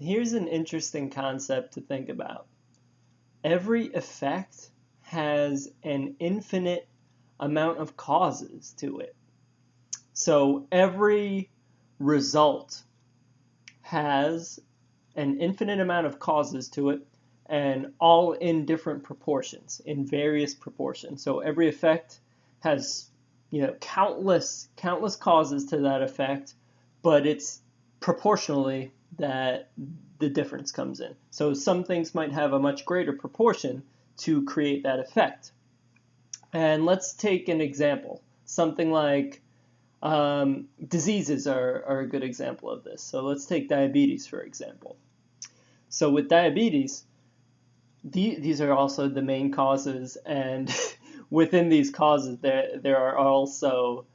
Here's an interesting concept to think about. Every effect has an infinite amount of causes to it. So every result has an infinite amount of causes to it, and all in different proportions, in various proportions. So every effect has, countless causes to that effect, but it's proportionally that the difference comes in. So some things might have a much greater proportion to create that effect. And let's take an example. Something like diseases are a good example of this. So let's take diabetes, for example. So with diabetes, these are also the main causes, and within these causes, there are also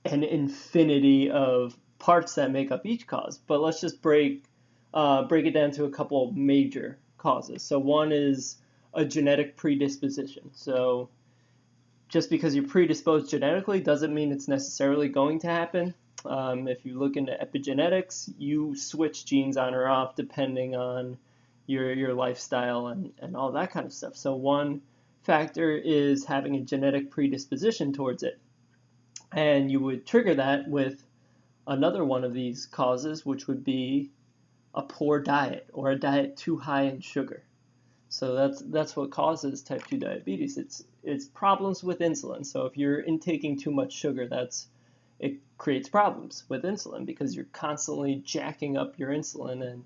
an infinity of parts that make up each cause. But let's just break it down to a couple major causes. So one is a genetic predisposition. So just because you're predisposed genetically doesn't mean it's necessarily going to happen. If you look into epigenetics, you switch genes on or off depending on your lifestyle and all that kind of stuff. So one factor is having a genetic predisposition towards it. And you would trigger that with another one of these causes, which would be a poor diet or a diet too high in sugar. So that's what causes type 2 diabetes. It's problems with insulin. So if you're intaking too much sugar, it creates problems with insulin because you're constantly jacking up your insulin and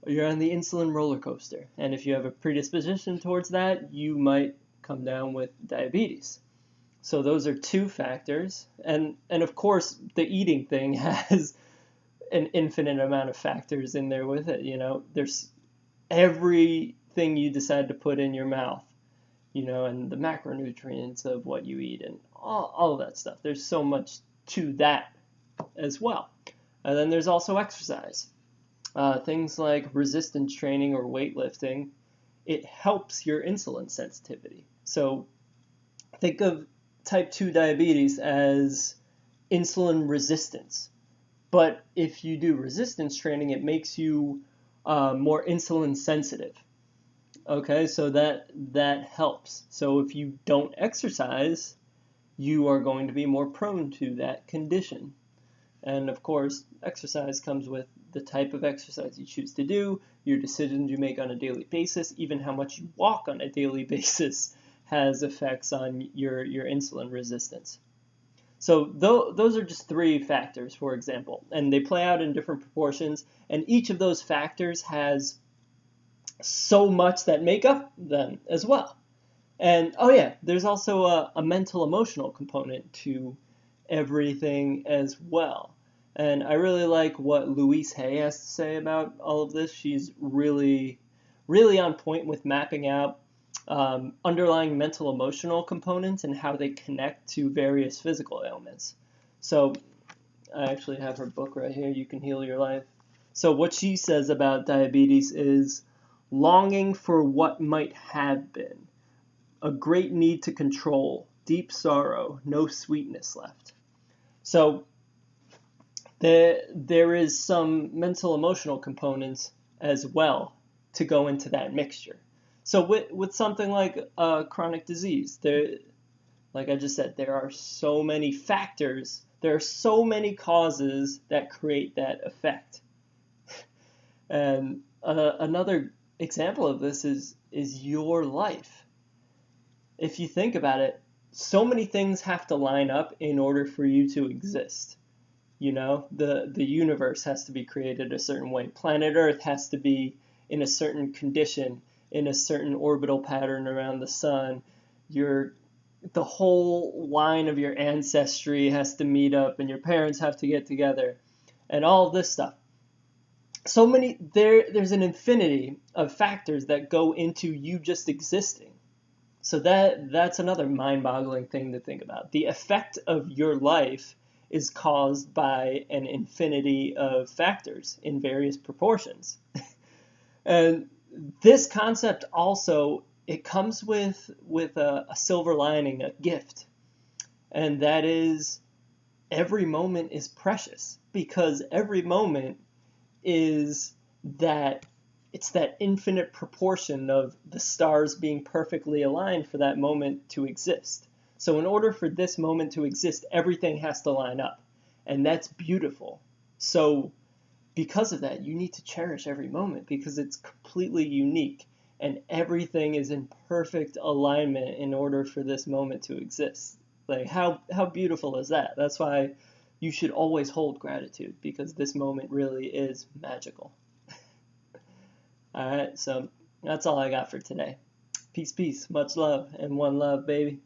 you're on the insulin roller coaster. And if you have a predisposition towards that, you might come down with diabetes. So those are two factors. And of course, the eating thing has an infinite amount of factors in there with it. There's everything you decide to put in your mouth, and the macronutrients of what you eat and all of that stuff. There's so much to that as well. And then there's also exercise. Things like resistance training or weightlifting, it helps your insulin sensitivity. So think of type 2 diabetes as insulin resistance. But if you do resistance training, it makes you more insulin sensitive. Okay, so that helps. So if you don't exercise, you are going to be more prone to that condition. And of course, exercise comes with the type of exercise you choose to do, your decisions you make on a daily basis, even how much you walk on a daily basis has effects on your insulin resistance. So those are just three factors, for example, and they play out in different proportions, and each of those factors has so much that make up them as well. And oh yeah, there's also a mental emotional component to everything as well. And I really like what Louise Hay has to say about all of this. She's really, really on point with mapping out underlying mental emotional components and how they connect to various physical ailments. So I actually have her book right here, You Can Heal Your Life. So what she says about diabetes is longing for what might have been, a great need to control, deep sorrow, no sweetness left. So there is some mental emotional components as well to go into that mixture. So with something like chronic disease, like I just said, there are so many factors, there are so many causes that create that effect. And another example of this is your life. If you think about it, so many things have to line up in order for you to exist. The universe has to be created a certain way. Planet Earth has to be in a certain condition, in a certain orbital pattern around the sun. The whole line of your ancestry has to meet up, and your parents have to get together, and all this stuff. So many, there's an infinity of factors that go into you just existing. So that's another mind-boggling thing to think about. The effect of your life is caused by an infinity of factors in various proportions. And this concept also, it comes with a silver lining, a gift. And that is every moment is precious because every moment is that it's that infinite proportion of the stars being perfectly aligned for that moment to exist. So in order for this moment to exist, everything has to line up. And that's beautiful. So because of that, you need to cherish every moment because it's completely unique and everything is in perfect alignment in order for this moment to exist. Like how beautiful is that? That's why you should always hold gratitude because this moment really is magical. All right, so that's all I got for today. Peace, peace, much love, and one love, baby.